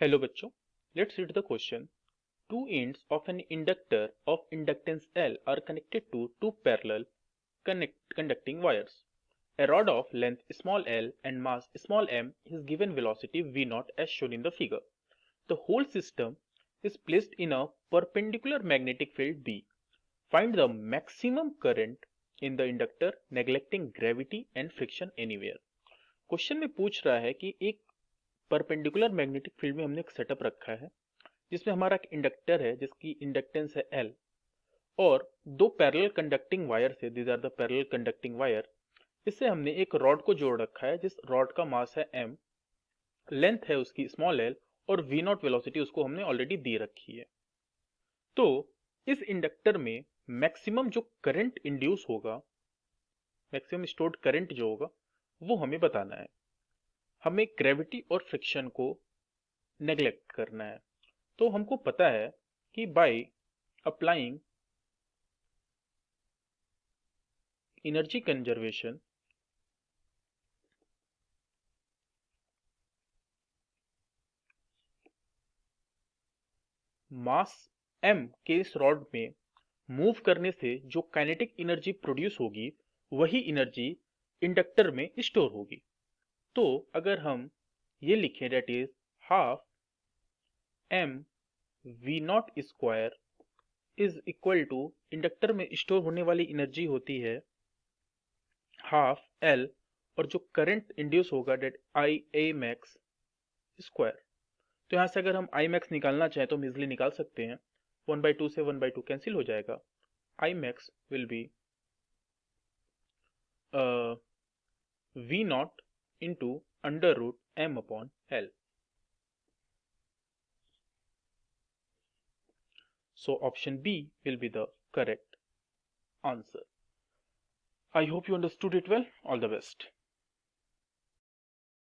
Hello बच्चों, let's read the question. Two ends of an inductor of inductance L are connected to two parallel conducting wires. A rod of length small l and mass small m is given velocity v0 as shown in the figure. The whole system is placed in a perpendicular magnetic field B. Find the maximum current in the inductor neglecting gravity and friction anywhere. Question में पूछ रहा है कि एक perpendicular magnetic field में हमने एक setup रखा है जिसमें हमारा एक इंडक्टर है जिसकी इंडक्टेंस है L और दो पैरेलल कंडक्टिंग वायर से, these are the parallel conducting wire, इससे हमने एक रॉड को जोड़ रखा है जिस रॉड का मास है m, लेंथ है उसकी स्मॉल l और v नॉट वेलोसिटी उसको हमने ऑलरेडी दी रखी है। तो इस इंडक्टर में मैक्सिमम जो करंट इंड्यूस होगा, मैक्सिमम स्टोर्ड करंट जो होगा वो हमें बताना है। हमें ग्रेविटी और फ्रिक्शन को नेग्लेक्ट करना है। तो हमको पता है कि by applying energy conservation mass m के इस रॉड में मूव करने से जो काइनेटिक एनर्जी प्रोड्यूस होगी वही एनर्जी इंडक्टर में स्टोर होगी। तो अगर हम ये लिखें that is half m v naught square is equal to, inductor में स्टोर होने वाली एनर्जी होती है हाफ l और जो करंट इंड्यूस होगा that I a max square. तो यहाँ से अगर हम आई मैक्स निकालना चाहें तो हम इजिली निकाल सकते हैं। 1/2 से 1/2 कैंसिल हो जाएगा। I max will be V naught into under root M upon L. So option B will be the correct answer. I hope you understood it well. All the best.